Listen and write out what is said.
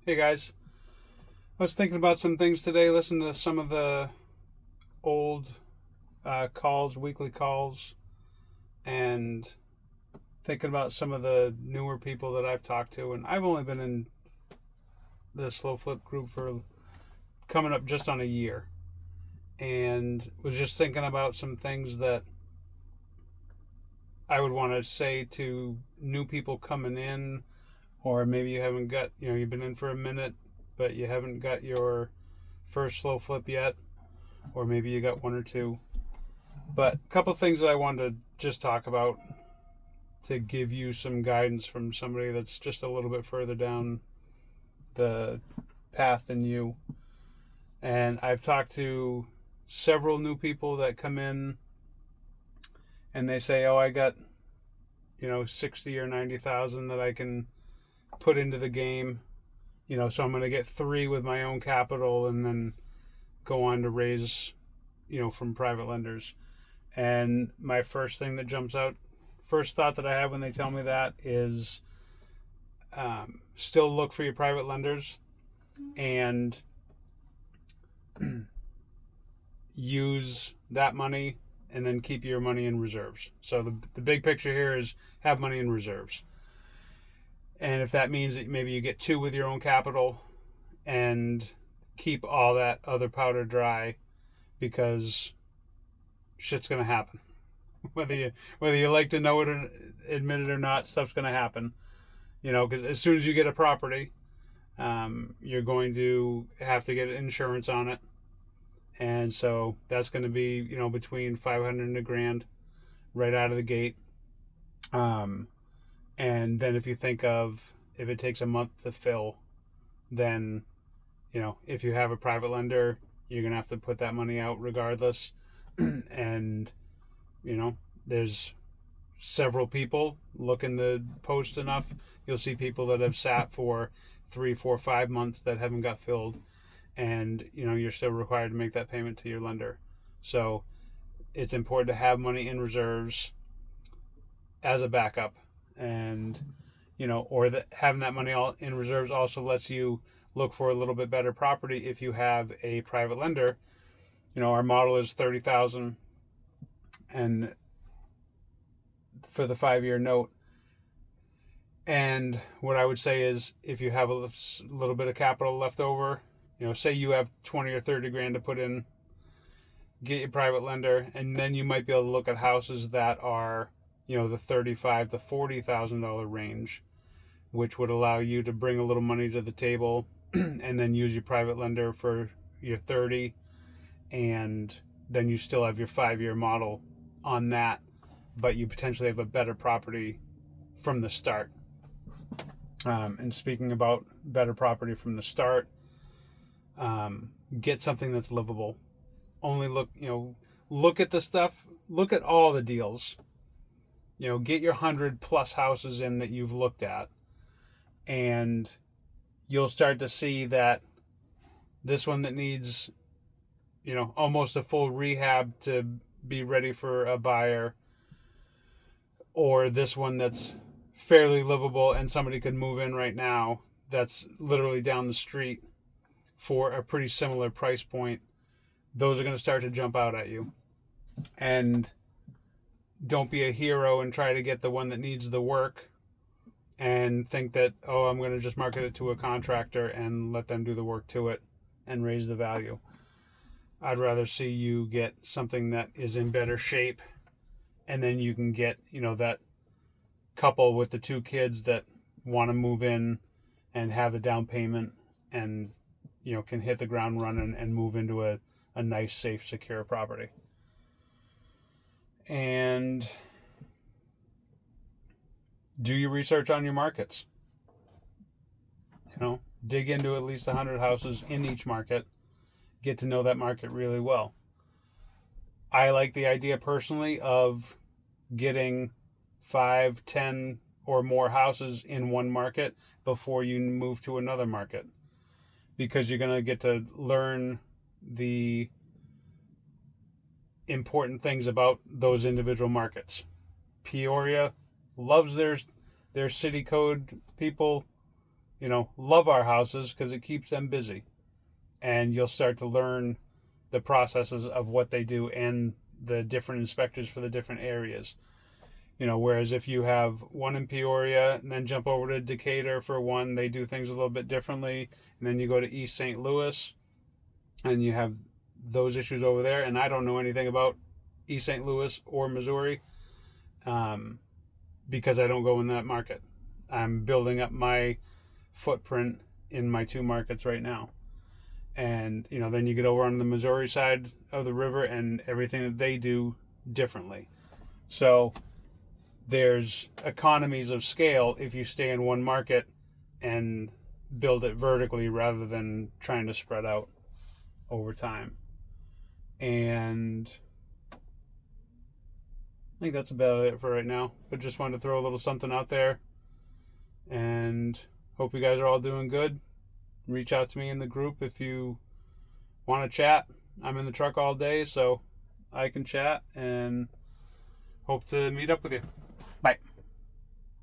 Hey guys, I was thinking about some things today. Listened to some of the old calls, weekly calls, and thinking about some of the newer people that I've talked to. And I've only been in the slow flip group for coming up just on a year, and was just thinking about some things that I would want to say to new people coming in, or maybe you haven't got, you've been in for a minute, but you haven't got your first slow flip yet, or maybe you got one or two. But a couple of things that I wanted to just talk about to give you some guidance from somebody that's just a little bit further down the path than you. And I've talked to several new people that come in and they say, "Oh, I got 60 or 90,000 that I can put into the game. So I'm going to get three with my own capital and then go on to raise, from private lenders." And my first thing that jumps out, first thought that I have when they tell me that is still look for your private lenders and use that money and then keep your money in reserves. So the big picture here is have money in reserves. And if that means that maybe you get two with your own capital and keep all that other powder dry, because shit's going to happen. Whether you like to know it or admit it or not, stuff's going to happen. Because as soon as you get a property, you're going to have to get insurance on it, and so that's going to be between 500 and a grand right out of the gate. And then if you think of if it takes a month to fill, then if you have a private lender, you're going to have to put that money out regardless. And there's several people looking to post enough. You'll see people that have sat for 3, 4, 5 months that haven't got filled, and you're still required to make that payment to your lender. So it's important to have money in reserves as a backup, and or that having that money all in reserves also lets you look for a little bit better property if you have a private lender. Our model is 30,000, and for the 5-year note. And what I would say is, if you have a little bit of capital left over, say you have 20 or 30 grand to put in, get your private lender, and then you might be able to look at houses that are, the $35,000 to $40,000 range, which would allow you to bring a little money to the table, and then use your private lender for your 30, and then you still have your 5-year model on that, but you potentially have a better property from the start. And speaking about better property from the start, get something that's livable. Only look at the stuff, look at all the deals. Get your 100+ houses in that you've looked at, and you'll start to see that this one that needs, almost a full rehab to be ready for a buyer, or this one that's fairly livable and somebody could move in right now, that's literally down the street for a pretty similar price point, those are going to start to jump out at you. And don't be a hero and try to get the one that needs the work and think that, oh, I'm going to just market it to a contractor and let them do the work to it and raise the value. I'd rather see you get something that is in better shape, and then you can get, that couple with the 2 kids that want to move in and have a down payment and, can hit the ground running and move into a nice, safe, secure property. And do your research on your markets. Dig into at least 100 houses in each market. Get to know that market really well. I like the idea personally of getting 5, 10 or more houses in one market before you move to another market, because you're going to get to learn the important things about those individual markets. Peoria loves their city code people. love our houses because it keeps them busy. And you'll start to learn the processes of what they do and the different inspectors for the different areas. Whereas if you have one in Peoria and then jump over to Decatur for one, they do things a little bit differently. And then you go to East St. Louis and you have those issues over there. And I don't know anything about East St. Louis or Missouri because I don't go in that market. I'm building up my footprint in my two markets right now. And, then you get over on the Missouri side of the river and everything that they do differently. So there's economies of scale if you stay in one market and build it vertically rather than trying to spread out over time. And I think that's about it for right now. But just wanted to throw a little something out there. And hope you guys are all doing good. Reach out to me in the group if you want to chat. I'm in the truck all day, so I can chat, and hope to meet up with you. Bye.